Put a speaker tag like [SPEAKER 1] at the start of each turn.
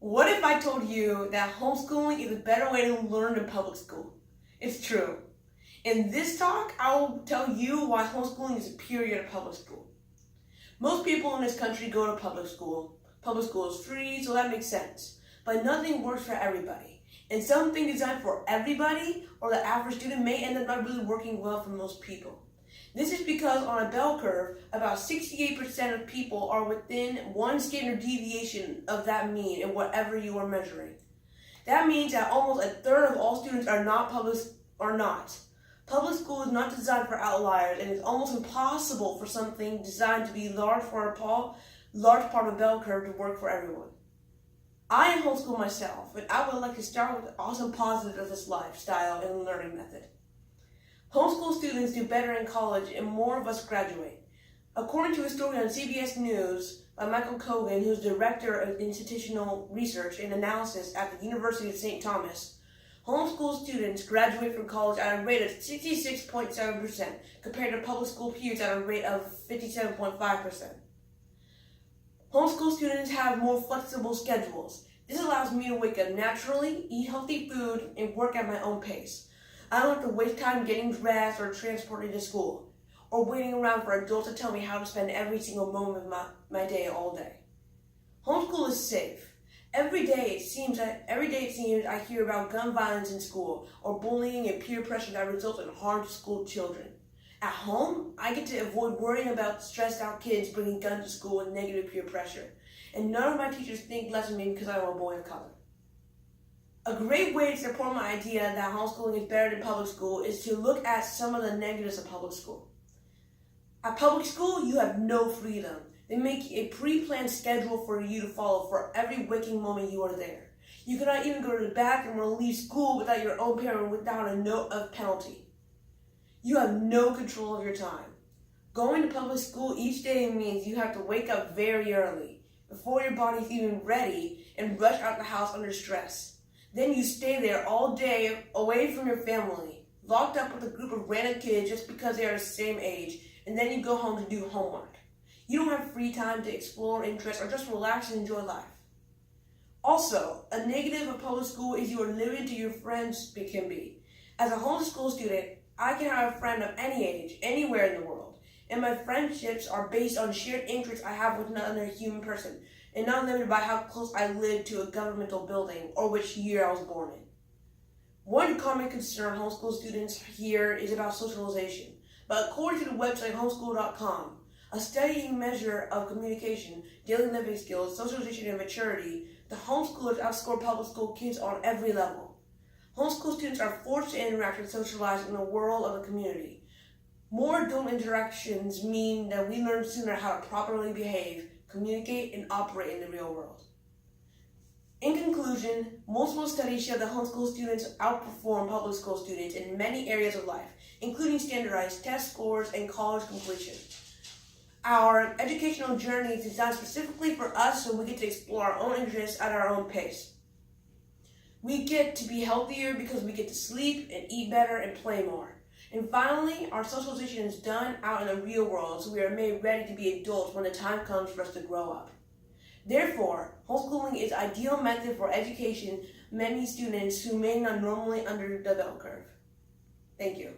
[SPEAKER 1] What if I told you that homeschooling is a better way to learn than public school? It's true. In this talk, I will tell you why homeschooling is superior to public school. Most people in this country go to public school. Public school is free, so that makes sense. But nothing works for everybody. And something designed for everybody or the average student may end up not really working well for most people. This is because on a bell curve, about 68% of people are within one standard deviation of that mean in whatever you are measuring. That means that almost a third of all students are not. Public school is not designed for outliers, and it's almost impossible for something designed to be large part of a bell curve to work for everyone. I am homeschooled myself, and I would like to start with the awesome positives of this lifestyle and learning method. Homeschool students do better in college, and more of us graduate. According to a story on CBS News by Michael Kogan, who's director of institutional research and analysis at the University of St. Thomas, homeschool students graduate from college at a rate of 66.7% compared to public school peers at a rate of 57.5%. Homeschool students have more flexible schedules. This allows me to wake up naturally, eat healthy food, and work at my own pace. I don't have to waste time getting dressed or transported to school, or waiting around for adults to tell me how to spend every single moment of my day all day. Homeschool is safe. Every day it seems I hear about gun violence in school, or bullying and peer pressure that results in harm to school children. At home, I get to avoid worrying about stressed out kids bringing guns to school and negative peer pressure, and none of my teachers think less of me because I'm a boy of color. A great way to support my idea that homeschooling is better than public school is to look at some of the negatives of public school. At public school, you have no freedom. They make a pre-planned schedule for you to follow for every waking moment you are there. You cannot even go to the bathroom or leave school without your own parent without a note of penalty. You have no control of your time. Going to public school each day means you have to wake up very early, before your body's even ready, and rush out the house under stress. Then you stay there all day, away from your family, locked up with a group of random kids just because they are the same age, and then you go home to do homework. You don't have free time to explore interests or just relax and enjoy life. Also, a negative of public school is you are limited to your friends can be. As a homeschool student, I can have a friend of any age, anywhere in the world, and my friendships are based on shared interests I have with another human person, and not limited by how close I live to a governmental building or which year I was born in. One common concern homeschool students hear is about socialization, but according to the website homeschool.com, a studying measure of communication, daily living skills, socialization, and maturity, the homeschoolers outscore public school kids on every level. Homeschool students are forced to interact and socialize in the world of a community. More adult interactions mean that we learn sooner how to properly behave, communicate, and operate in the real world. In conclusion, multiple studies show that homeschool students outperform public school students in many areas of life, including standardized test scores and college completion. Our educational journey is designed specifically for us so we get to explore our own interests at our own pace. We get to be healthier because we get to sleep and eat better and play more. And finally, our socialization is done out in the real world, so we are made ready to be adults when the time comes for us to grow up. Therefore, homeschooling is an ideal method for education many students who may not normally under the bell curve. Thank you.